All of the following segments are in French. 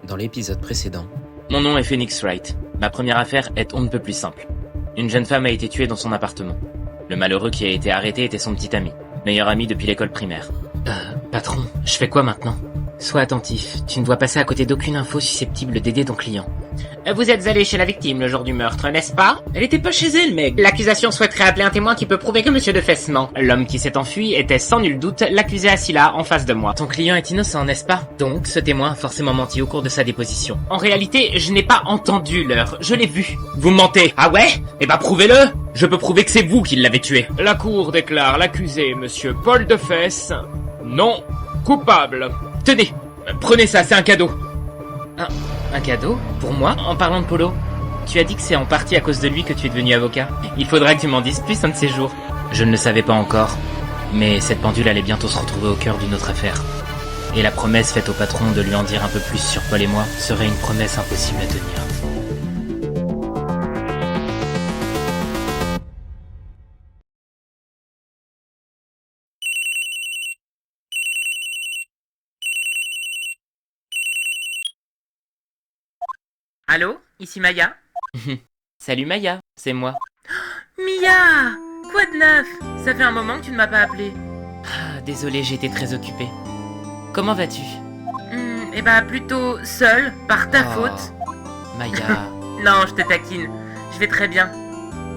Dans l'épisode précédent... Mon nom est Phoenix Wright. Ma première affaire est on ne peut plus simple. Une jeune femme a été tuée dans son appartement. Le malheureux qui a été arrêté était son petit ami. Meilleur ami depuis l'école primaire. Patron, je fais quoi maintenant ? Sois attentif, tu ne dois passer à côté d'aucune info susceptible d'aider ton client. Vous êtes allé chez la victime le jour du meurtre, n'est-ce pas ? Elle était pas chez elle, mec. L'accusation souhaiterait appeler un témoin qui peut prouver que monsieur de Fessement, l'homme qui s'est enfui, était sans nul doute l'accusé assis là, en face de moi. Ton client est innocent, n'est-ce pas ? Donc, ce témoin a forcément menti au cours de sa déposition. En réalité, je n'ai pas entendu l'heure, je l'ai vu. Vous mentez. Ah ouais ? Eh ben prouvez-le ! Je peux prouver que c'est vous qui l'avez tué. La cour déclare l'accusé, monsieur Paul de Fesse, non coupable. Tenez, prenez ça, c'est un cadeau. Un cadeau ? Pour moi ? En parlant de Polo, tu as dit que c'est en partie à cause de lui que tu es devenu avocat. Il faudra que tu m'en dises plus un de ces jours. Je ne le savais pas encore, mais cette pendule allait bientôt se retrouver au cœur d'une autre affaire. Et la promesse faite au patron de lui en dire un peu plus sur Paul et moi serait une promesse impossible à tenir. Allô ? Ici Maya ? Salut Maya, c'est moi. Mia ! Quoi de neuf ? Ça fait un moment que tu ne m'as pas appelé. Désolé, j'ai été très occupée. Comment vas-tu ? Eh ben plutôt seule, par ta faute. Maya... Non, je te taquine. Je vais très bien.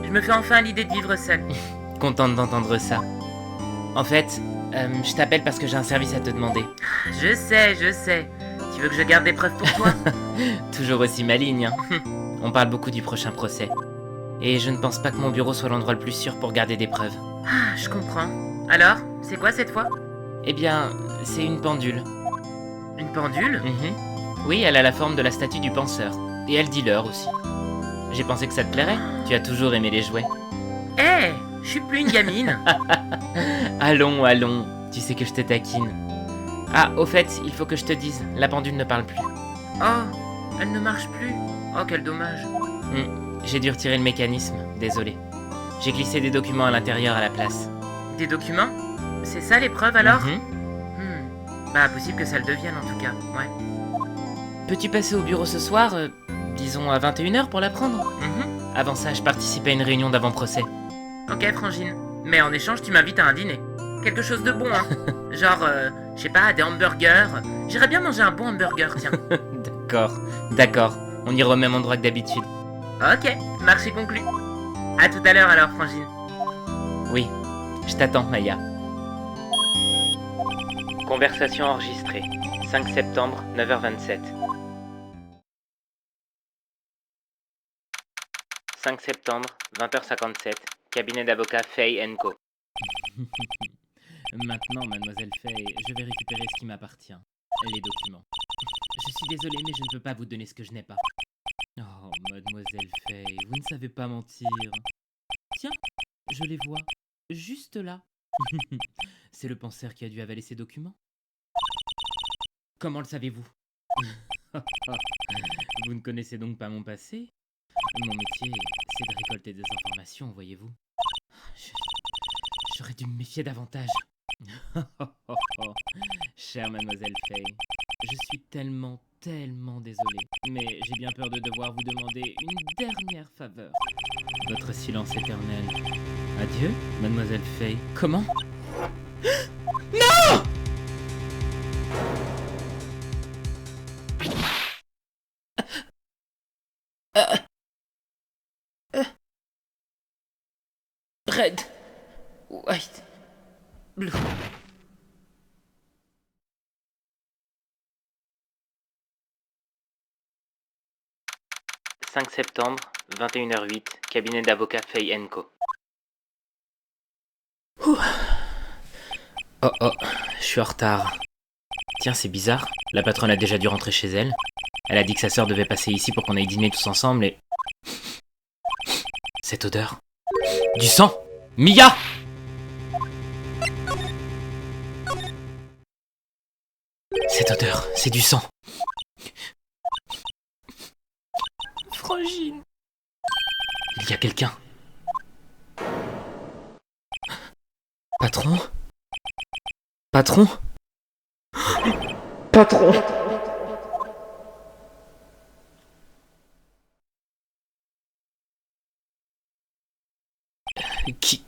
Je me fais enfin l'idée de vivre seule. Contente d'entendre ça. En fait, je t'appelle parce que j'ai un service à te demander. Je sais. Tu veux que je garde des preuves pour toi ? Toujours aussi maligne, hein. On parle beaucoup du prochain procès. Et je ne pense pas que mon bureau soit l'endroit le plus sûr pour garder des preuves. Je comprends. Alors, c'est quoi cette fois ? Eh bien, c'est une pendule. Une pendule ? Oui, elle a la forme de la statue du penseur. Et elle dit l'heure aussi. J'ai pensé que ça te plairait. Tu as toujours aimé les jouets. Je suis plus une gamine. Allons. Tu sais que je te taquine. Au fait, il faut que je te dise, la pendule ne parle plus. Oh, elle ne marche plus. Oh, quel dommage. J'ai dû retirer le mécanisme, désolé. J'ai glissé des documents à l'intérieur à la place. Des documents ? C'est ça l'épreuve alors ? Possible que ça le devienne en tout cas, ouais. Peux-tu passer au bureau ce soir, disons à 21h pour la prendre ? Avant ça, je participe à une réunion d'avant-procès. Ok, Frangine. Mais en échange, tu m'invites à un dîner. Quelque chose de bon, hein. Genre, je sais pas, des hamburgers. J'irais bien manger un bon hamburger, tiens. D'accord. On ira au même endroit que d'habitude. Ok, marché conclu. À tout à l'heure alors, Frangine. Oui, je t'attends, Maya. Conversation enregistrée. 5 septembre, 9h27. 5 septembre, 20h57. Cabinet d'avocat Fay & Co. Maintenant, mademoiselle Fay, je vais récupérer ce qui m'appartient. Les documents. Je suis désolé, mais je ne peux pas vous donner ce que je n'ai pas. Oh, mademoiselle Fay, vous ne savez pas mentir. Tiens, je les vois. Juste là. C'est le penseur qui a dû avaler ces documents. Comment le savez-vous ? Vous ne connaissez donc pas mon passé ? Mon métier, c'est de récolter des informations, voyez-vous. J'aurais dû me méfier davantage. Chère mademoiselle Fay, je suis tellement désolé, mais j'ai bien peur de devoir vous demander une dernière faveur. Votre silence éternel. Adieu, mademoiselle Fay. Comment ? Non ! Red, white, blue. « 5 septembre, 21h08, cabinet d'avocat Fay & Co. » Oh, je suis en retard. Tiens, c'est bizarre. La patronne a déjà dû rentrer chez elle. Elle a dit que sa sœur devait passer ici pour qu'on aille dîner tous ensemble et... Cette odeur. Du sang ! Mia ! Cette odeur, c'est du sang. Frangine. Il y a quelqu'un. Patron ? Patron ? Patron ? Qui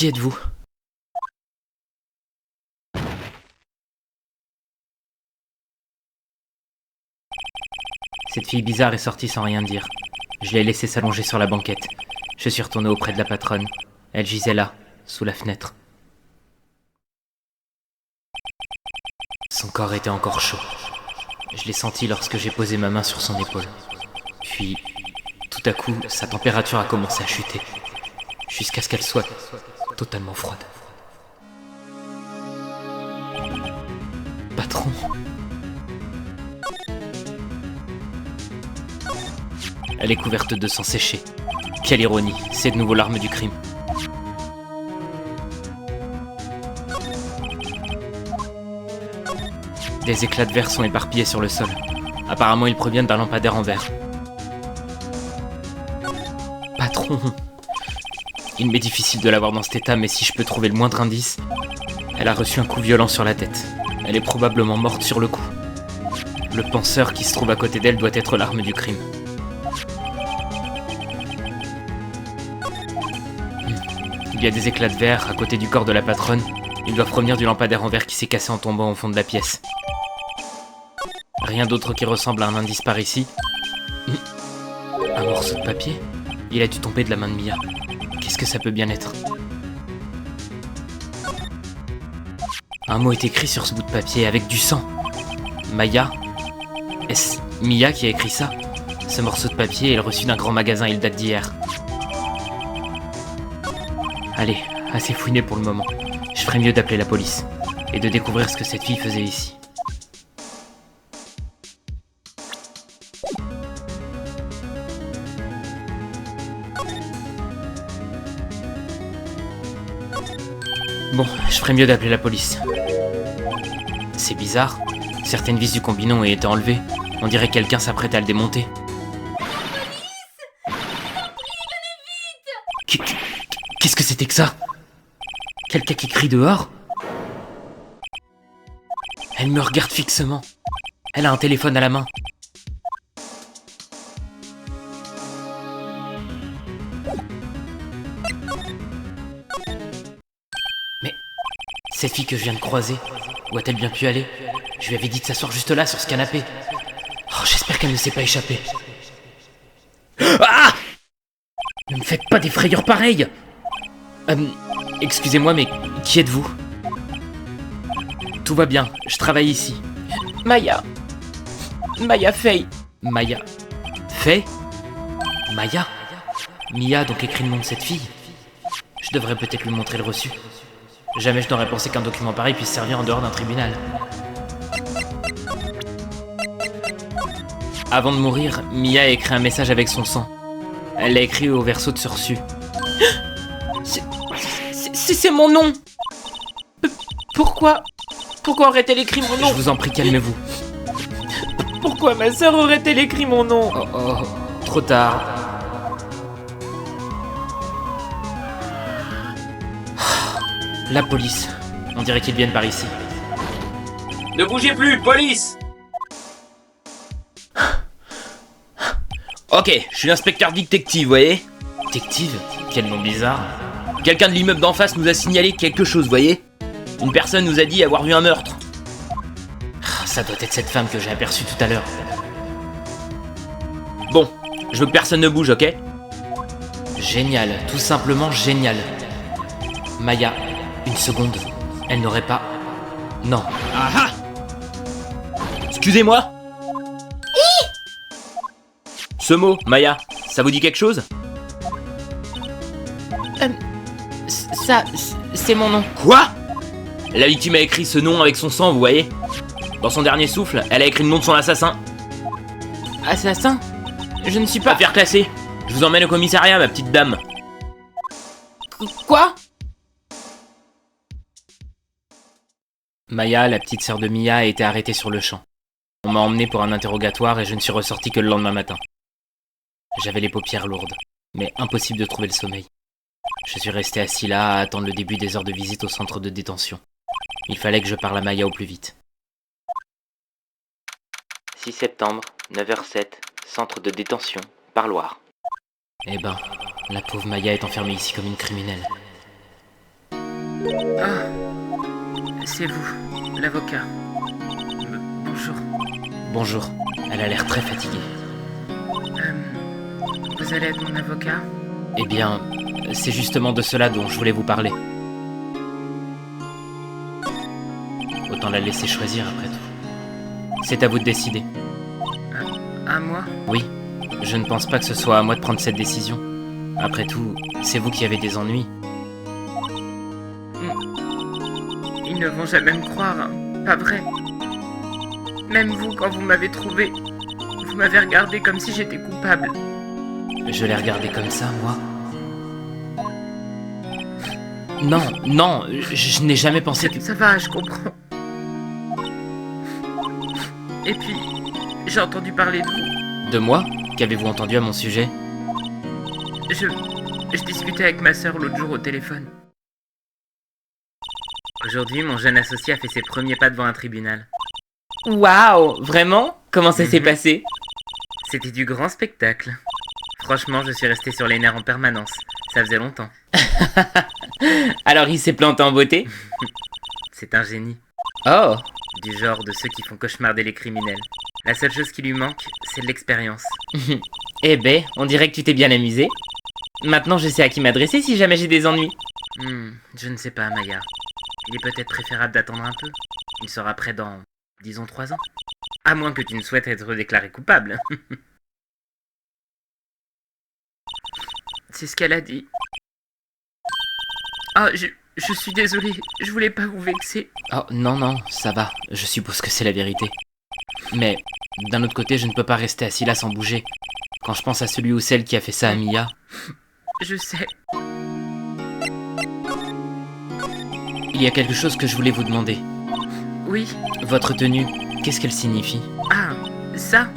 êtes-vous? Cette fille bizarre est sortie sans rien dire. Je l'ai laissée s'allonger sur la banquette. Je suis retourné auprès de la patronne. Elle gisait là, sous la fenêtre. Son corps était encore chaud. Je l'ai senti lorsque j'ai posé ma main sur son épaule. Puis, tout à coup, sa température a commencé à chuter, jusqu'à ce qu'elle soit totalement froide. Patron. Elle est couverte de sang séché. Quelle ironie, c'est de nouveau l'arme du crime. Des éclats de verre sont éparpillés sur le sol. Apparemment, ils proviennent d'un lampadaire en verre. Patron. Il m'est difficile de la voir dans cet état, mais si je peux trouver le moindre indice... Elle a reçu un coup violent sur la tête. Elle est probablement morte sur le coup. Le penseur qui se trouve à côté d'elle doit être l'arme du crime. Il y a des éclats de verre à côté du corps de la patronne. Ils doivent provenir du lampadaire en verre qui s'est cassé en tombant au fond de la pièce. Rien d'autre qui ressemble à un indice par ici. Un morceau de papier? Il a dû tomber de la main de Mia. Qu'est-ce que ça peut bien être? Un mot est écrit sur ce bout de papier avec du sang. Maya? Est-ce Mia qui a écrit ça? Ce morceau de papier est le reçu d'un grand magasin, il date d'hier. Allez, assez fouiné pour le moment. Je ferais mieux d'appeler la police et de découvrir ce que cette fille faisait ici. Bon, je ferais mieux d'appeler la police. C'est bizarre. Certaines vis du combinon ont été enlevées. On dirait que quelqu'un s'apprête à le démonter. Qu'est-ce que c'était que ça? Quelqu'un qui crie dehors? Elle me regarde fixement. Elle a un téléphone à la main. Mais cette fille que je viens de croiser, où a-t-elle bien pu aller? Je lui avais dit de s'asseoir juste là, sur ce canapé. Oh, j'espère qu'elle ne s'est pas échappée. Ah! Ne me faites pas des frayeurs pareilles! Excusez-moi, mais qui êtes-vous? Tout va bien, je travaille ici. Maya. Maya Faye. Maya. Faye? Maya? Mia a donc écrit le nom de cette fille? Je devrais peut-être lui montrer le reçu. Jamais je n'aurais pensé qu'un document pareil puisse servir en dehors d'un tribunal. Avant de mourir, Mia a écrit un message avec son sang. Elle l'a écrit au verso de ce reçu. C'est mon nom! Pourquoi aurait-elle écrit mon nom? Je vous en prie, calmez-vous. Pourquoi ma sœur aurait-elle écrit mon nom? Oh, trop tard. La police. On dirait qu'ils viennent par ici. Ne bougez plus, police! Ok, je suis l'inspecteur détective, vous voyez? Détective? Quel nom bizarre. Quelqu'un de l'immeuble d'en face nous a signalé quelque chose, vous voyez? Une personne nous a dit avoir vu un meurtre. Ça doit être cette femme que j'ai aperçue tout à l'heure. Bon, je veux que personne ne bouge, ok? Génial, tout simplement génial. Maya, une seconde. Elle n'aurait pas... Non. Ah ah! Excusez-moi? Ce mot, Maya, ça vous dit quelque chose? Ça, c'est mon nom. Quoi? La victime a écrit ce nom avec son sang, vous voyez? Dans son dernier souffle, elle a écrit le nom de son assassin. Assassin? Je ne suis pas... Affaire classée. Je vous emmène au commissariat, ma petite dame. Quoi? Maya, la petite sœur de Mia, a été arrêtée sur le champ. On m'a emmené pour un interrogatoire et je ne suis ressorti que le lendemain matin. J'avais les paupières lourdes, mais impossible de trouver le sommeil. Je suis resté assis là à attendre le début des heures de visite au centre de détention. Il fallait que je parle à Maya au plus vite. 6 septembre, 9h07, centre de détention, Parloir. Eh ben, La pauvre Maya est enfermée ici comme une criminelle. Ah, c'est vous, l'avocat. Bonjour. Bonjour. Elle a l'air très fatiguée. Vous allez être mon avocat? Eh bien, c'est justement de cela dont je voulais vous parler. Autant la laisser choisir après tout. C'est à vous de décider. À moi? Oui, je ne pense pas que ce soit à moi de prendre cette décision. Après tout, c'est vous qui avez des ennuis. Ils ne vont jamais me croire, hein. Pas vrai. Même vous, quand vous m'avez trouvé, vous m'avez regardé comme si j'étais coupable. Je l'ai regardé comme ça, moi. Non, je n'ai jamais pensé que... Ça va, je comprends. Et puis, j'ai entendu parler de vous. De moi? Qu'avez-vous entendu à mon sujet? Je discutais avec ma sœur l'autre jour au téléphone. Aujourd'hui, mon jeune associé a fait ses premiers pas devant un tribunal. Waouh! Vraiment? Comment ça s'est passé? C'était du grand spectacle. Franchement, je suis resté sur les nerfs en permanence. Ça faisait longtemps. Alors il s'est planté en beauté? C'est un génie. Oh! Du genre de ceux qui font cauchemarder les criminels. La seule chose qui lui manque, c'est de l'expérience. Eh ben, on dirait que tu t'es bien amusé. Maintenant je sais à qui m'adresser si jamais j'ai des ennuis. Je ne sais pas, Maya. Il est peut-être préférable d'attendre un peu. Il sera prêt dans, disons, 3 ans. À moins que tu ne souhaites être déclaré coupable. C'est ce qu'elle a dit. Ah, je suis désolé, je voulais pas vous vexer. Oh non, ça va. Je suppose que c'est la vérité. Mais, d'un autre côté, je ne peux pas rester assis là sans bouger. Quand je pense à celui ou celle qui a fait ça à Mia... Je sais. Il y a quelque chose que je voulais vous demander. Oui. Votre tenue, qu'est-ce qu'elle signifie? Ah, ça,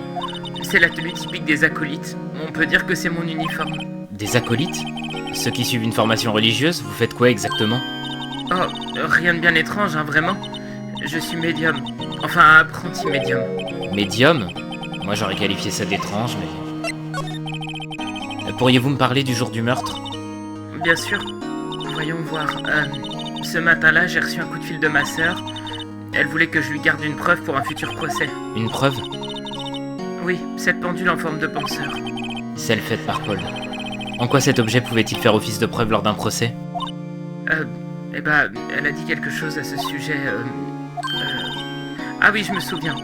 c'est la tenue typique des acolytes. On peut dire que c'est mon uniforme. Des acolytes? Ceux qui suivent une formation religieuse, vous faites quoi exactement? Oh, rien de bien étrange, hein, vraiment. Je suis médium. Enfin, apprenti médium. Médium? Moi j'aurais qualifié ça d'étrange, mais... Pourriez-vous me parler du jour du meurtre? Bien sûr. Voyons voir. Ce matin-là, j'ai reçu un coup de fil de ma sœur. Elle voulait que je lui garde une preuve pour un futur procès. Une preuve? Oui, cette pendule en forme de penseur. Celle faite par Paul. En quoi cet objet pouvait-il faire office de preuve lors d'un procès? Eh ben, elle a dit quelque chose à ce sujet. Ah oui, je me souviens.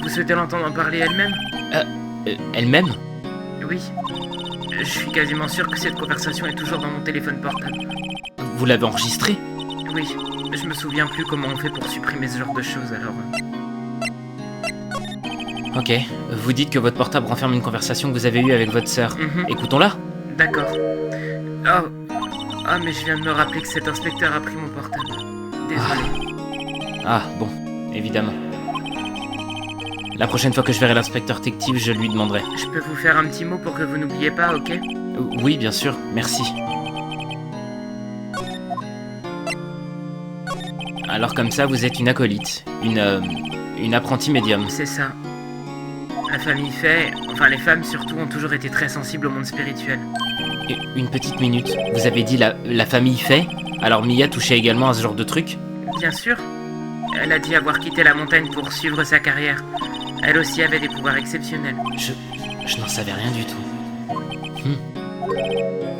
Vous souhaitez l'entendre en parler elle-même? Elle-même? Oui. Je suis quasiment sûr que cette conversation est toujours dans mon téléphone portable. Vous l'avez enregistrée? Oui. Je me souviens plus comment on fait pour supprimer ce genre de choses, alors... Ok. Vous dites que votre portable renferme une conversation que vous avez eue avec votre sœur. Écoutons-la. D'accord. Oh, mais je viens de me rappeler que cet inspecteur a pris mon portable. Désolé. Ah, bon, évidemment. La prochaine fois que je verrai l'inspecteur détective, je lui demanderai. Je peux vous faire un petit mot pour que vous n'oubliez pas, ok? Oui, bien sûr, merci. Alors comme ça, vous êtes une acolyte, une apprentie médium. C'est ça. La famille Fay, enfin les femmes surtout, ont toujours été très sensibles au monde spirituel. Une petite minute, vous avez dit la famille Fay? Alors Mia touchait également à ce genre de truc? Bien sûr. Elle a dit avoir quitté la montagne pour suivre sa carrière. Elle aussi avait des pouvoirs exceptionnels. Je n'en savais rien du tout.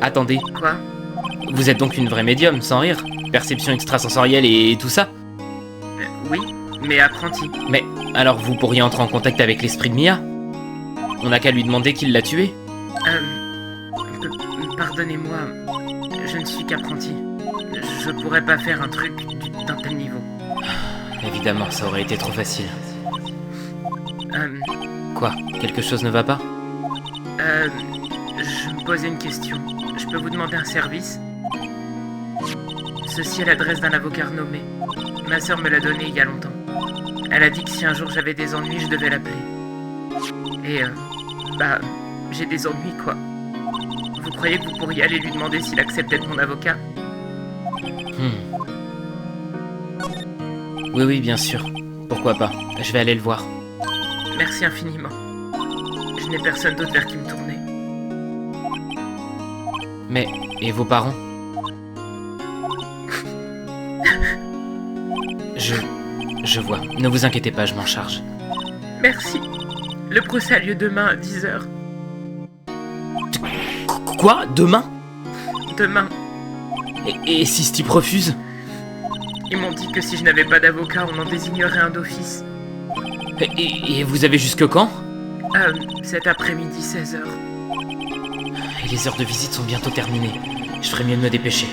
Attendez. Quoi? Vous êtes donc une vraie médium, sans rire? Perception extrasensorielle et tout ça? Oui, mais apprentie. Mais alors vous pourriez entrer en contact avec l'esprit de Mia? On n'a qu'à lui demander qui l'a tué? Pardonnez-moi, je ne suis qu'apprenti. Je pourrais pas faire un truc d'un tel niveau. Évidemment, ça aurait été trop facile. Euh, Quoi? Quelque chose ne va pas? Je me posais une question. Je peux vous demander un service? Ceci est l'adresse d'un avocat renommé. Ma sœur me l'a donné il y a longtemps. Elle a dit que si un jour j'avais des ennuis, je devais l'appeler. Et j'ai des ennuis, quoi. Vous croyez que vous pourriez aller lui demander s'il accepte d'être mon avocat? Oui, bien sûr. Pourquoi pas? Je vais aller le voir. Merci infiniment. Je n'ai personne d'autre vers qui me tourner. Mais, et vos parents? Je vois. Ne vous inquiétez pas, je m'en charge. Merci. Le procès a lieu demain à 10h. Quoi? Demain? Demain. Et si Stipe refuse? Ils m'ont dit que si je n'avais pas d'avocat, on en désignerait un d'office. Et vous avez jusque quand? Cet après-midi, 16h. Et les heures de visite sont bientôt terminées. Je ferais mieux de me dépêcher.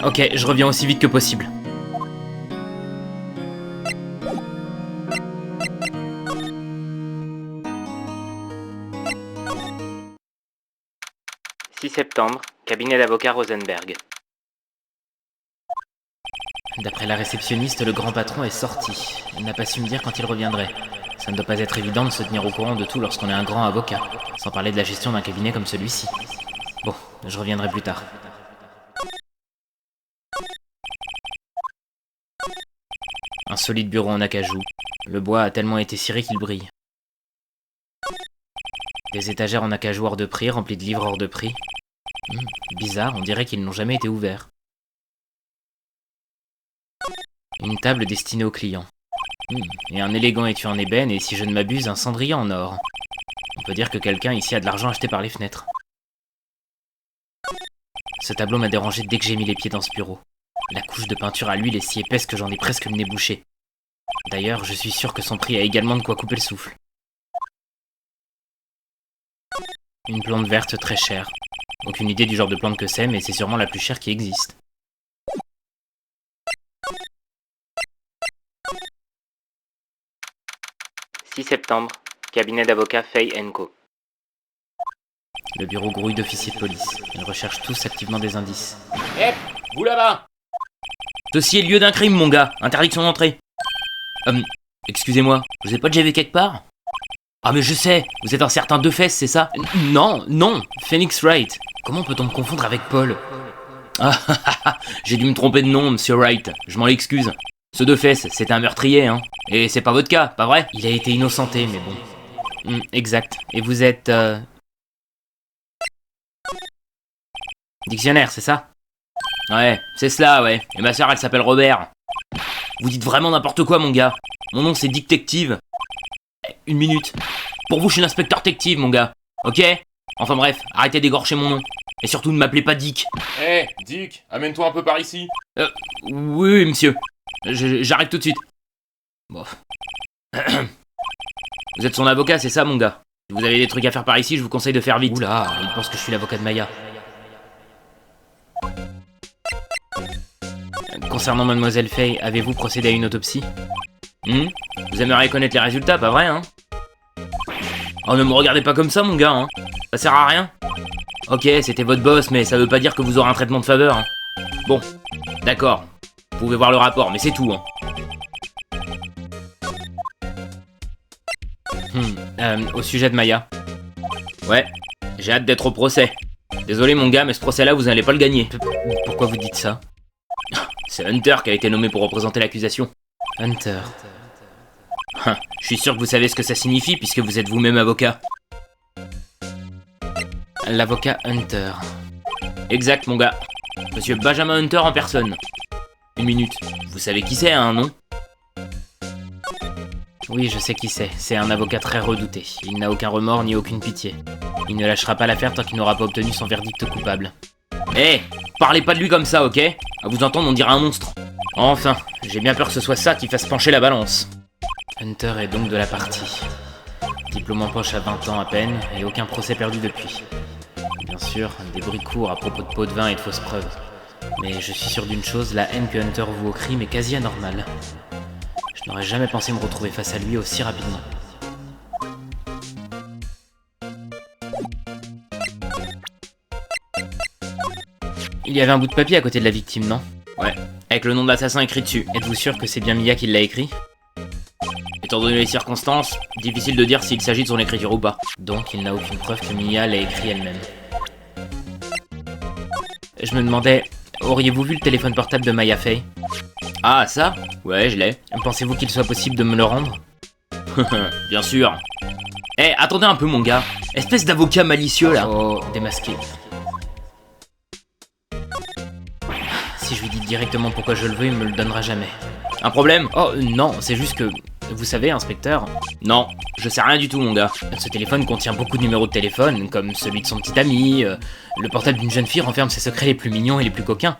Ok, je reviens aussi vite que possible. « 6 septembre, cabinet d'avocat Rosenberg. » D'après la réceptionniste, le grand patron est sorti. Il n'a pas su me dire quand il reviendrait. Ça ne doit pas être évident de se tenir au courant de tout lorsqu'on est un grand avocat, sans parler de la gestion d'un cabinet comme celui-ci. Bon, je reviendrai plus tard. Un solide bureau en acajou. Le bois a tellement été ciré qu'il brille. Des étagères en acajou hors de prix, remplies de livres hors de prix. Bizarre, on dirait qu'ils n'ont jamais été ouverts. Une table destinée aux clients. Et un élégant étui en ébène et, si je ne m'abuse, un cendrier en or. On peut dire que quelqu'un ici a de l'argent acheté par les fenêtres. Ce tableau m'a dérangé dès que j'ai mis les pieds dans ce bureau. La couche de peinture à l'huile est si épaisse que j'en ai presque le nez bouché. D'ailleurs, je suis sûr que son prix a également de quoi couper le souffle. Une plante verte très chère. Aucune idée du genre de plante que c'est, mais c'est sûrement la plus chère qui existe. « 6 septembre, cabinet d'avocat Fay & Co. » Le bureau grouille d'officiers de police. Ils recherchent tous activement des indices. Hé, vous là-bas! Ceci est lieu d'un crime, mon gars. Interdiction d'entrée. Excusez-moi, vous êtes pas déjà vu quelque part? Ah mais je sais, vous êtes un certain Defesse, c'est ça? Non, Phoenix Wright. Comment peut-on me confondre avec Paul? Ah, j'ai dû me tromper de nom, monsieur Wright. Je m'en excuse. Ce Defesse, c'était un meurtrier, hein. Et c'est pas votre cas, pas vrai? Il a été innocenté, mais bon. Exact. Et vous êtes... Dictionnaire, c'est ça? Ouais, c'est cela, ouais. Et ma soeur, elle s'appelle Robert. Vous dites vraiment n'importe quoi, mon gars. Mon nom, c'est Dick Tective. Une minute. Pour vous, je suis l'inspecteur Tective, mon gars. Ok? Enfin bref, arrêtez d'égorger mon nom. Et surtout, ne m'appelez pas Dick. Hé, Dick, amène-toi un peu par ici. Oui, monsieur. J'arrive tout de suite. Bon. Vous êtes son avocat, c'est ça, mon gars? Si vous avez des trucs à faire par ici, je vous conseille de faire vite. Oula, il pense que je suis l'avocat de Maya. Concernant Mademoiselle Fay, avez-vous procédé à une autopsie? Vous aimeriez connaître les résultats, pas vrai, hein? Oh, ne me regardez pas comme ça, mon gars, hein. Ça sert à rien. Ok, c'était votre boss, mais ça veut pas dire que vous aurez un traitement de faveur, hein. Bon, d'accord. Vous pouvez voir le rapport, mais c'est tout, hein. Au sujet de Maya. Ouais, j'ai hâte d'être au procès. Désolé, mon gars, mais ce procès-là, vous n'allez pas le gagner. Pourquoi vous dites ça? C'est Hunter qui a été nommé pour représenter l'accusation. Hunter. Je suis sûr que vous savez ce que ça signifie, puisque vous êtes vous-même avocat. L'avocat Hunter. Exact, mon gars. Monsieur Benjamin Hunter en personne. Une minute. Vous savez qui c'est, hein, non? Oui, je sais qui c'est. C'est un avocat très redouté. Il n'a aucun remords ni aucune pitié. Il ne lâchera pas l'affaire tant qu'il n'aura pas obtenu son verdict coupable. Hé, parlez pas de lui comme ça, ok? À vous entendre, on dirait un monstre. Enfin, j'ai bien peur que ce soit ça qui fasse pencher la balance. Hunter est donc de la partie. Diplôme en poche à 20 ans à peine, et aucun procès perdu depuis. Bien sûr, des bruits courts à propos de pots de vin et de fausses preuves. Mais je suis sûr d'une chose, la haine que Hunter voue au crime est quasi anormale. Je n'aurais jamais pensé me retrouver face à lui aussi rapidement. Il y avait un bout de papier à côté de la victime, non? Ouais, avec le nom de l'assassin écrit dessus. Êtes-vous sûr que c'est bien Mia qui l'a écrit? Étant donné les circonstances, difficile de dire s'il s'agit de son écriture ou pas. Donc il n'a aucune preuve que Mia l'a écrit elle-même. Je me demandais, auriez-vous vu le téléphone portable de Maya Fay? Ah, ça? Ouais, je l'ai. Pensez-vous qu'il soit possible de me le rendre? Bien sûr. Attendez un peu, mon gars. Espèce d'avocat malicieux, là. Oh, démasqué. si je lui dis directement pourquoi je le veux, il me le donnera jamais. Un problème? Oh non, c'est juste que... Vous savez, inspecteur? Non, je sais rien du tout, mon gars. Ce téléphone contient beaucoup de numéros de téléphone, comme celui de son petit ami. Le portable d'une jeune fille renferme ses secrets les plus mignons et les plus coquins.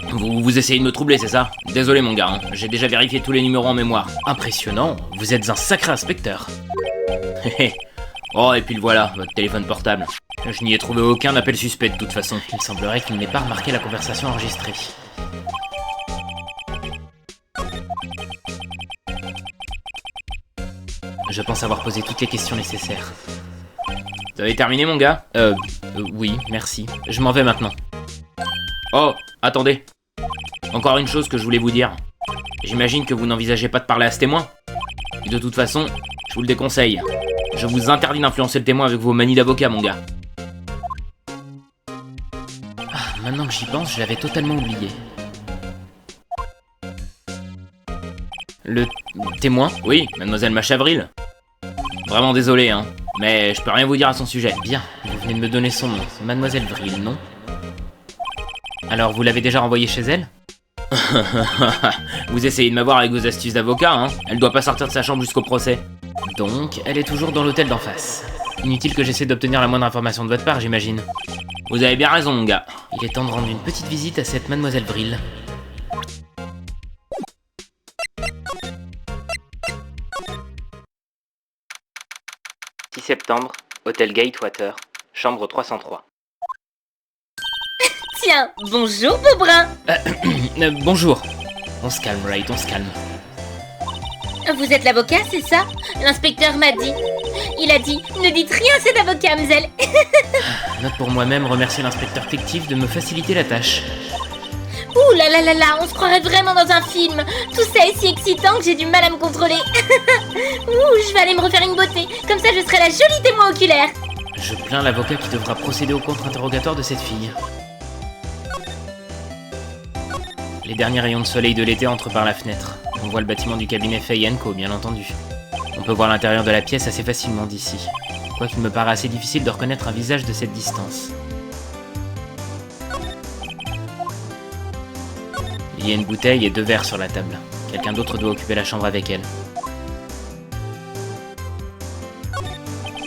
Vous essayez de me troubler, c'est ça? Désolé, mon gars, hein. J'ai déjà vérifié tous les numéros en mémoire. Impressionnant, vous êtes un sacré inspecteur. Oh, et puis le voilà, votre téléphone portable. Je n'y ai trouvé aucun appel suspect de toute façon. Il semblerait qu'il n'ait pas remarqué la conversation enregistrée. Je pense avoir posé toutes les questions nécessaires. Vous avez terminé, mon gars? Oui, merci. Je m'en vais maintenant. Oh, attendez. Encore une chose que je voulais vous dire. J'imagine que vous n'envisagez pas de parler à ce témoin. Et de toute façon, je vous le déconseille. Je vous interdis d'influencer le témoin avec vos manies d'avocat, mon gars. Ah, maintenant que j'y pense, je l'avais totalement oublié. Le témoin? Oui, mademoiselle Machavril. Vraiment désolé, hein. Mais je peux rien vous dire à son sujet. Bien, vous venez de me donner son nom. Mademoiselle Vril, non? Alors, vous l'avez déjà renvoyée chez elle? Vous essayez de m'avoir avec vos astuces d'avocat, hein. Elle doit pas sortir de sa chambre jusqu'au procès. Donc, elle est toujours dans l'hôtel d'en face. Inutile que j'essaie d'obtenir la moindre information de votre part, j'imagine. Vous avez bien raison, mon gars. Il est temps de rendre une petite visite à cette Mademoiselle Vril. « 6 septembre, hôtel Gatewater, chambre 303. » Tiens, bonjour Beaubrun. Bonjour. On se calme, Wright, on se calme. Vous êtes l'avocat, c'est ça? L'inspecteur m'a dit. Il a dit, ne dites rien à cet avocat, mademoiselle. Note pour moi-même remercier l'inspecteur fictif de me faciliter la tâche. Ouh là là là là, on se croirait vraiment dans un film. Tout ça est si excitant que j'ai du mal à me contrôler. Ouh, je vais aller me refaire une beauté. Comme ça, je serai la jolie témoin oculaire. Je plains l'avocat qui devra procéder au contre-interrogatoire de cette fille. Les derniers rayons de soleil de l'été entrent par la fenêtre. On voit le bâtiment du cabinet Fay & Co, bien entendu. On peut voir l'intérieur de la pièce assez facilement d'ici. Quoiqu'il me paraît assez difficile de reconnaître un visage de cette distance. Il y a une bouteille et 2 verres sur la table. Quelqu'un d'autre doit occuper la chambre avec elle.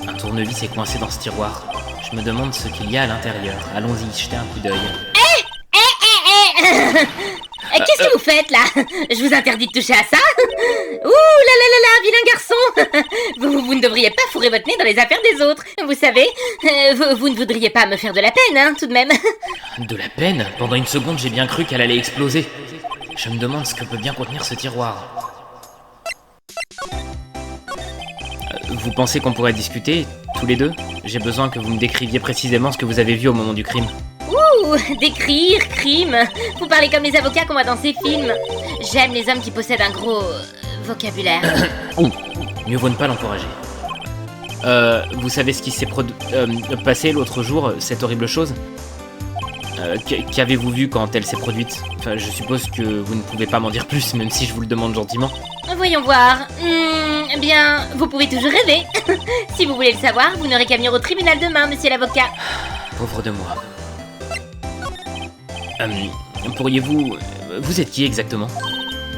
Un tournevis est coincé dans ce tiroir. Je me demande ce qu'il y a à l'intérieur. Allons-y, jetez un coup d'œil. Qu'est-ce que vous faites là? Je vous interdis de toucher à ça. Ouh là là là là, vilain garçon. Vous ne devriez pas fourrer votre nez dans les affaires des autres. Vous savez, vous ne voudriez pas me faire de la peine, hein, tout de même. De la peine? Pendant une seconde, j'ai bien cru qu'elle allait exploser. Je me demande ce que peut bien contenir ce tiroir. Vous pensez qu'on pourrait discuter, tous les deux? J'ai besoin que vous me décriviez précisément ce que vous avez vu au moment du crime. Ouh, décrire, crime. Vous parlez comme les avocats qu'on voit dans ces films. J'aime les hommes qui possèdent un gros vocabulaire. Mieux vaut ne pas l'encourager. Vous savez ce qui s'est passé l'autre jour, cette horrible chose? Qu'avez-vous vu quand elle s'est produite? Enfin, je suppose que vous ne pouvez pas m'en dire plus, même si je vous le demande gentiment. Voyons voir. Bien, vous pouvez toujours rêver. Si vous voulez le savoir, vous n'aurez qu'à venir au tribunal demain, monsieur l'avocat. Pauvre de moi. Pourriez-vous... Vous êtes qui exactement?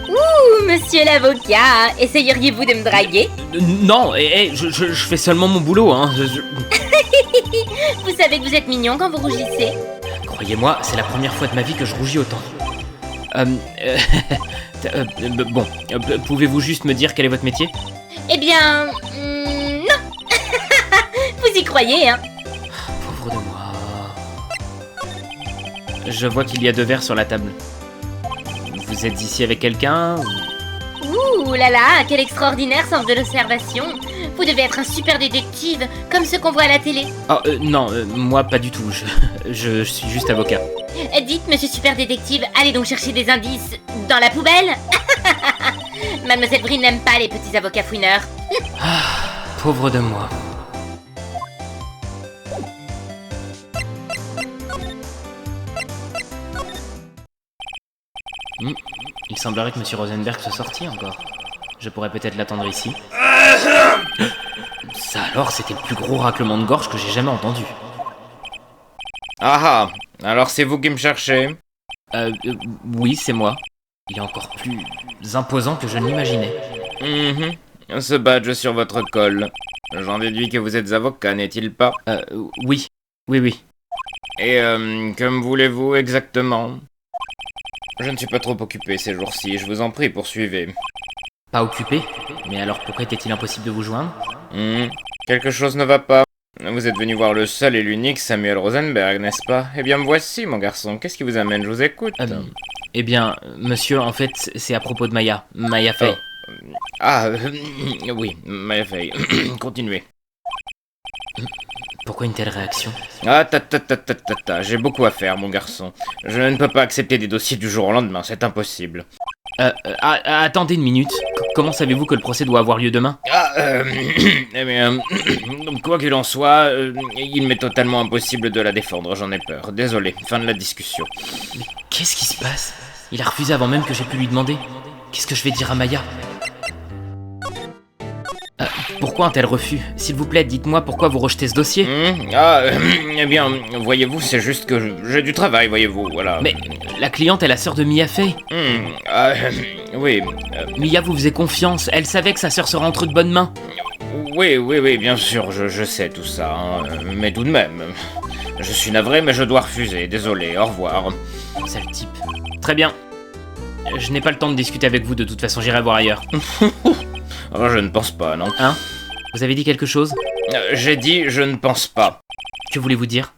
Ouh, monsieur l'avocat, essayeriez-vous de me draguer? Non, je fais seulement mon boulot, hein. Vous savez que vous êtes mignon quand vous rougissez. Croyez-moi, c'est la première fois de ma vie que je rougis autant. Bon, pouvez-vous juste me dire quel est votre métier? Eh bien... non. Vous y croyez, hein? Pauvre de moi... Je vois qu'il y a 2 verres sur la table. Vous êtes ici avec quelqu'un? Ouh là là, quel extraordinaire sens de l'observation. Vous devez être un super détective, comme ceux qu'on voit à la télé. Oh, non, moi pas du tout, je suis juste avocat. Dites, monsieur super détective, allez donc chercher des indices dans la poubelle. Mademoiselle Vril n'aime pas les petits avocats fouineurs. Pauvre de moi. Il semblerait que monsieur Rosenberg soit sorti encore. Je pourrais peut-être l'attendre ici. Ça alors, c'était le plus gros raclement de gorge que j'ai jamais entendu. Ah ah, Alors c'est vous qui me cherchez? Oui, c'est moi. Il est encore plus imposant que je ne l'imaginais. Ce badge sur votre col. J'en déduis que vous êtes avocat, n'est-il pas? Oui. Oui. Et que me voulez-vous exactement? Je ne suis pas trop occupé ces jours-ci, je vous en prie, poursuivez. Pas occupé? Mais alors pourquoi était-il impossible de vous joindre? Quelque chose ne va pas. Vous êtes venu voir le seul et l'unique Samuel Rosenberg, n'est-ce pas? Eh bien me voici, mon garçon. Qu'est-ce qui vous amène? Je vous écoute. Eh bien, monsieur, en fait, c'est à propos de Maya. Maya Fey. Oui, Maya Fey. Continuez. Pourquoi une telle réaction? J'ai beaucoup à faire, mon garçon. Je ne peux pas accepter des dossiers du jour au lendemain, c'est impossible. Attendez une minute. Comment savez-vous que le procès doit avoir lieu demain? Eh bien, quoi qu'il en soit, il m'est totalement impossible de la défendre, j'en ai peur. Désolé, fin de la discussion. Mais qu'est-ce qui se passe? Il a refusé avant même que j'ai pu lui demander. Qu'est-ce que je vais dire à Maya? Pourquoi un tel refus? S'il vous plaît, dites-moi pourquoi vous rejetez ce dossier. Eh bien, voyez-vous, c'est juste que j'ai du travail, voyez-vous, voilà. Mais la cliente est la sœur de Mia Fey. Oui. Mia vous faisait confiance, elle savait que sa sœur serait entre de bonnes mains. Oui, bien sûr, je sais tout ça, hein, mais tout de même. Je suis navré, mais je dois refuser, désolé, au revoir. Sale type. Très bien. Je n'ai pas le temps de discuter avec vous, de toute façon j'irai voir ailleurs. Oh, je ne pense pas, non. Hein? Vous avez dit quelque chose? J'ai dit je ne pense pas. Que voulez-vous dire?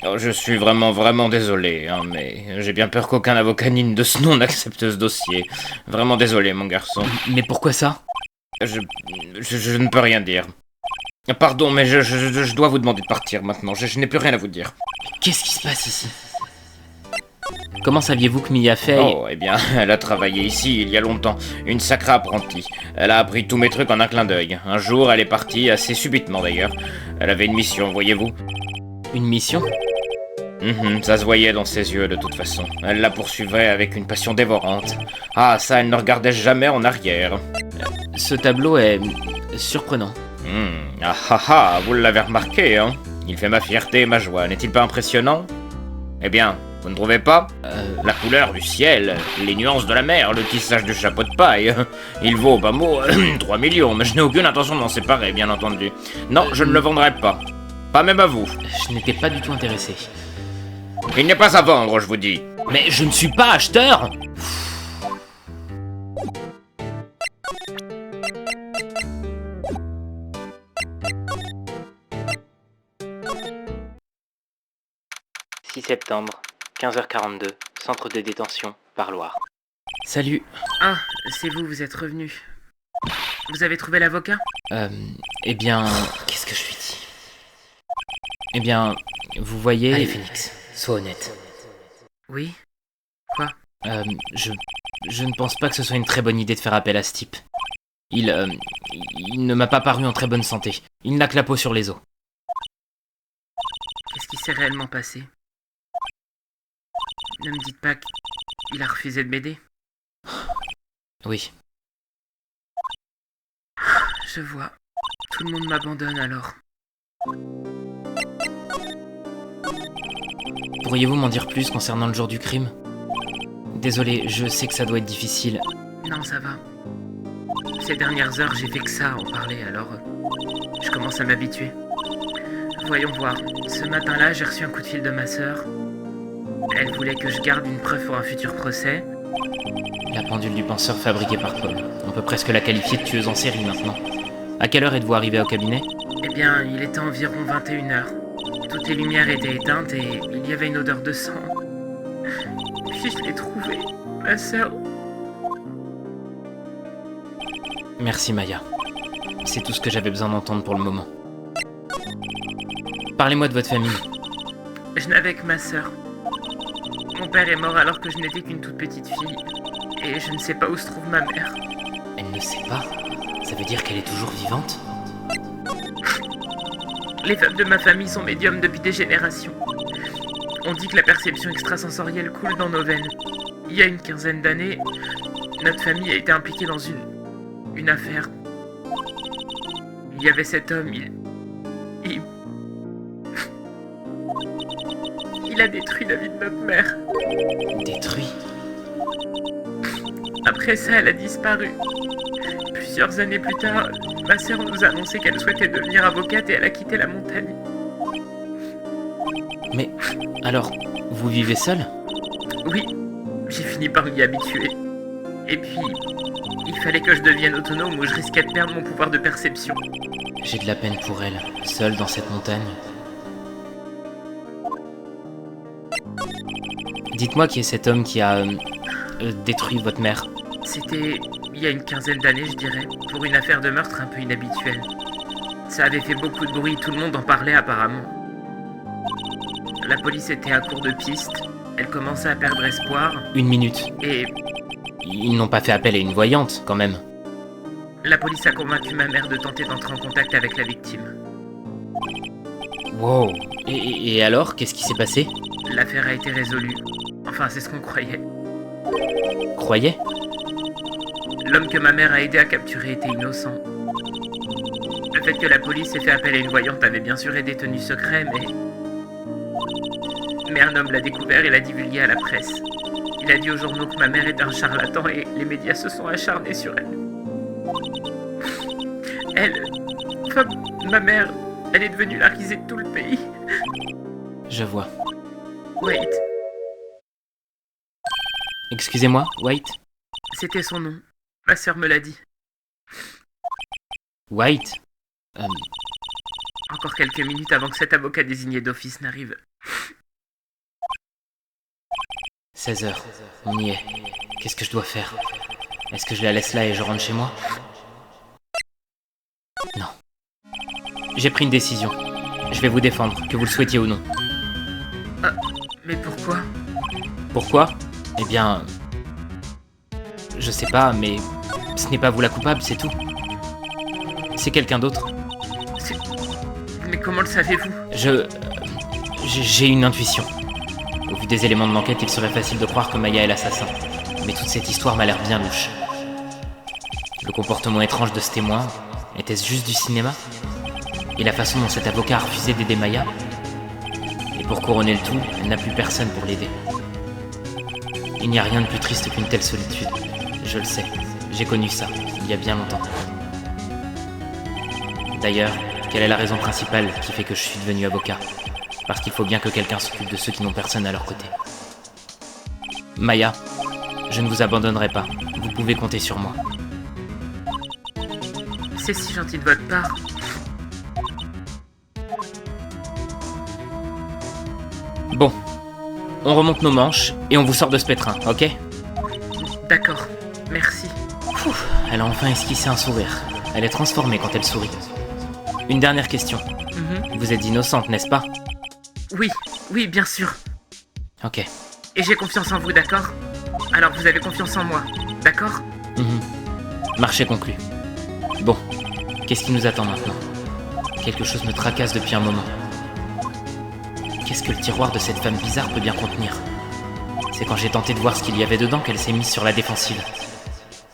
Oh, je suis vraiment désolé, hein, mais j'ai bien peur qu'aucun avocat digne de ce nom n'accepte ce dossier. Vraiment désolé, mon garçon. Mais pourquoi ça? Je ne peux rien dire. Pardon, mais je dois vous demander de partir maintenant. Je n'ai plus rien à vous dire. Qu'est-ce qui se passe ici? Comment saviez-vous que Mia Fey... Oh, eh bien, elle a travaillé ici il y a longtemps. Une sacrée apprentie. Elle a appris tous mes trucs en un clin d'œil. Un jour, elle est partie, assez subitement d'ailleurs. Elle avait une mission, voyez-vous. Une mission? Ça se voyait dans ses yeux de toute façon. Elle la poursuivait avec une passion dévorante. Ah, ça, elle ne regardait jamais en arrière. Ce tableau est... surprenant. Vous l'avez remarqué, hein? Il fait ma fierté et ma joie, n'est-il pas impressionnant? Eh bien, vous ne trouvez pas? La couleur du ciel, les nuances de la mer, le tissage du chapeau de paille. Il vaut, pas mot, 3 millions, mais je n'ai aucune intention d'en séparer, bien entendu. Non, je ne le vendrai pas. Pas même à vous. Je n'étais pas du tout intéressé. Il n'est pas à vendre, je vous dis. Mais je ne suis pas acheteur! « 6 septembre, 15h42, centre de détention, Parloir. » Salut. Ah, c'est vous, vous êtes revenu. Vous avez trouvé l'avocat? Eh bien... Qu'est-ce que je lui dis? Eh bien, vous voyez... Allez, Phoenix, sois honnête. Oui? Quoi? Je ne pense pas que ce soit une très bonne idée de faire appel à ce type. Il ne m'a pas paru en très bonne santé. Il n'a que la peau sur les os. Qu'est-ce qui s'est réellement passé? Ne me dites pas qu'il a refusé de m'aider. Oui. Je vois. Tout le monde m'abandonne alors. Pourriez-vous m'en dire plus concernant le jour du crime? Désolé, je sais que ça doit être difficile. Non, ça va. Ces dernières heures, j'ai fait que ça en parler, alors je commence à m'habituer. Voyons voir. Ce matin-là, j'ai reçu un coup de fil de ma sœur. Elle voulait que je garde une preuve pour un futur procès. La pendule du penseur fabriquée par Paul. On peut presque la qualifier de tueuse en série maintenant. À quelle heure êtes-vous arrivé au cabinet? Eh bien, il était environ 21h. Toutes les lumières étaient éteintes et il y avait une odeur de sang. Puis je l'ai trouvée, ma sœur. Merci Maya. C'est tout ce que j'avais besoin d'entendre pour le moment. Parlez-moi de votre famille. Je n'avais que ma sœur. Mon père est mort alors que je n'étais qu'une toute petite fille. Et je ne sais pas où se trouve ma mère. Elle ne sait pas? Ça veut dire qu'elle est toujours vivante? Les femmes de ma famille sont médiums depuis des générations. On dit que la perception extrasensorielle coule dans nos veines. Il y a une quinzaine d'années, notre famille a été impliquée dans une affaire. Il y avait cet homme, il a détruit la vie de notre mère. Détruit. Après ça, elle a disparu. Plusieurs années plus tard, ma sœur nous a annoncé qu'elle souhaitait devenir avocate et elle a quitté la montagne. Mais, alors, vous vivez seul? Oui, j'ai fini par m'y habituer. Et puis, il fallait que je devienne autonome ou je risquais de perdre mon pouvoir de perception. J'ai de la peine pour elle, seule dans cette montagne. Dites-moi qui est cet homme qui a détruit votre mère. C'était il y a une quinzaine d'années, je dirais, pour une affaire de meurtre un peu inhabituelle. Ça avait fait beaucoup de bruit, tout le monde en parlait apparemment. La police était à court de pistes, elle commençait à perdre espoir, Une minute. et Ils n'ont pas fait appel à une voyante, quand même. la police a convaincu ma mère de tenter d'entrer en contact avec la victime. Wow. Et alors, qu'est-ce qui s'est passé? L'affaire a été résolue. Enfin, c'est ce qu'on croyait. Croyez? L'homme que ma mère a aidé à capturer était innocent. Le fait que la police ait fait appel à une voyante avait bien sûr été tenu secret, mais un homme l'a découvert et l'a divulgué à la presse. Il a dit aux journaux que ma mère était un charlatan et les médias se sont acharnés sur elle. Enfin, ma mère, elle est devenue la risée de tout le pays. Je vois. Wait, Excusez-moi, White? c'était son nom. Ma sœur me l'a dit. White? Encore quelques minutes avant que cet avocat désigné d'office n'arrive. 16h. On y est. Qu'est-ce que je dois faire? Est-ce que je la laisse là et je rentre chez moi? Non. J'ai pris une décision. Je vais vous défendre, que vous le souhaitiez ou non. Mais pourquoi? Pourquoi? Eh bien... Je sais pas, mais... Ce n'est pas vous la coupable, c'est tout. C'est quelqu'un d'autre. Mais comment le savez-vous? J'ai une intuition. Au vu des éléments de l'enquête, il serait facile de croire que Maya est l'assassin. Mais toute cette histoire m'a l'air bien louche. Le comportement étrange de ce témoin, était-ce juste du cinéma? Et la façon dont cet avocat a refusé d'aider Maya? Et pour couronner le tout, elle n'a plus personne pour l'aider. Il n'y a rien de plus triste qu'une telle solitude. Je le sais, j'ai connu ça, il y a bien longtemps. D'ailleurs, quelle est la raison principale qui fait que je suis devenu avocat? Parce qu'il faut bien que quelqu'un s'occupe de ceux qui n'ont personne à leur côté. Maya, je ne vous abandonnerai pas. Vous pouvez compter sur moi. C'est si gentil de votre part. Bon, on remonte nos manches et on vous sort de ce pétrin, ok? D'accord, merci. Elle a enfin esquissé un sourire. Elle est transformée quand elle sourit. Une dernière question. Vous êtes innocente, n'est-ce pas? Oui, bien sûr. Ok. Et j'ai confiance en vous, d'accord? Alors vous avez confiance en moi, d'accord? Marché conclu. Bon, qu'est-ce qui nous attend maintenant? Quelque chose me tracasse depuis un moment. Qu'est-ce que le tiroir de cette femme bizarre peut bien contenir? C'est quand j'ai tenté de voir ce qu'il y avait dedans qu'elle s'est mise sur la défensive.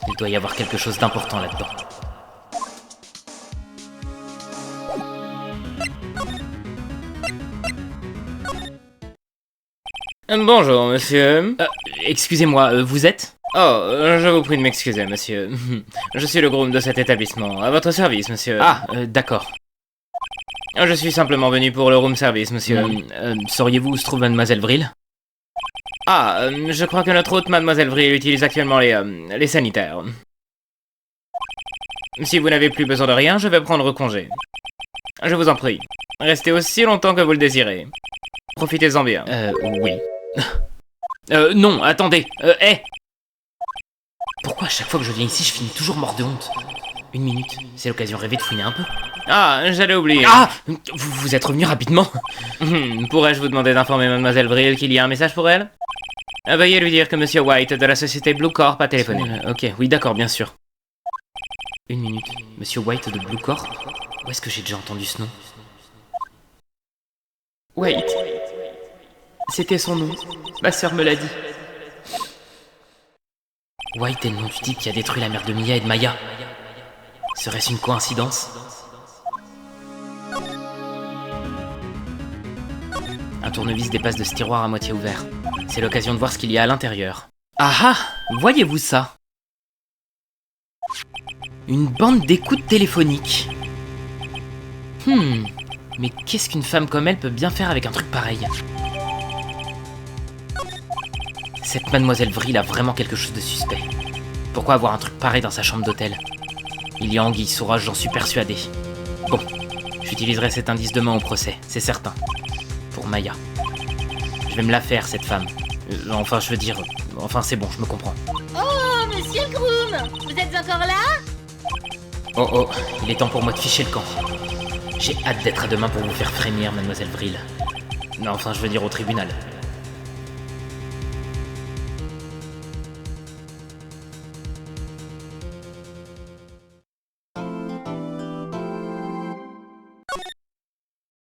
Il doit y avoir quelque chose d'important là-dedans. Bonjour, monsieur. Excusez-moi, vous êtes? Oh, je vous prie de m'excuser, monsieur. Je suis le groom de cet établissement. À votre service, monsieur. Ah, d'accord. Je suis simplement venu pour le room service, monsieur. Sauriez-vous où se trouve Mademoiselle Vril? Ah, je crois que notre hôte, Mademoiselle Vril, utilise actuellement les sanitaires. Si vous n'avez plus besoin de rien, je vais prendre congé. Je vous en prie. Restez aussi longtemps que vous le désirez. Profitez-en bien. Oui. Non, attendez. Pourquoi à chaque fois que je viens ici, je finis toujours mort de honte? Une minute, c'est l'occasion rêvée de fouiner un peu. Ah, j'allais oublier. Ah! Vous êtes revenu rapidement. Pourrais-je vous demander d'informer Mademoiselle Vril qu'il y a un message pour elle? Veuillez lui dire que Monsieur White de la société Blue Corp a téléphoné. Ok, oui, d'accord, bien sûr. Une minute, Monsieur White de Blue Corp? Où est-ce que j'ai déjà entendu ce nom? Wait. C'était son nom. Ma sœur me l'a dit. White est le nom du type qui a détruit la mère de Mia et de Maya. Serait-ce une coïncidence? Un tournevis dépasse de ce tiroir à moitié ouvert. C'est l'occasion de voir ce qu'il y a à l'intérieur. Ah ah! Voyez-vous ça? Une bande d'écoute téléphonique. Mais qu'est-ce qu'une femme comme elle peut bien faire avec un truc pareil? Cette mademoiselle Vril a vraiment quelque chose de suspect. Pourquoi avoir un truc pareil dans sa chambre d'hôtel? Il y a anguille sous roche, j'en suis persuadé. Bon, j'utiliserai cet indice demain au procès, c'est certain. Pour Maya. Je vais me la faire, cette femme. Enfin, je veux dire... Enfin, c'est bon, je me comprends. Oh, monsieur le groom, vous êtes encore là? Oh, il est temps pour moi de ficher le camp. J'ai hâte d'être à demain pour vous faire frémir, mademoiselle Vril. Non, enfin, je veux dire au tribunal.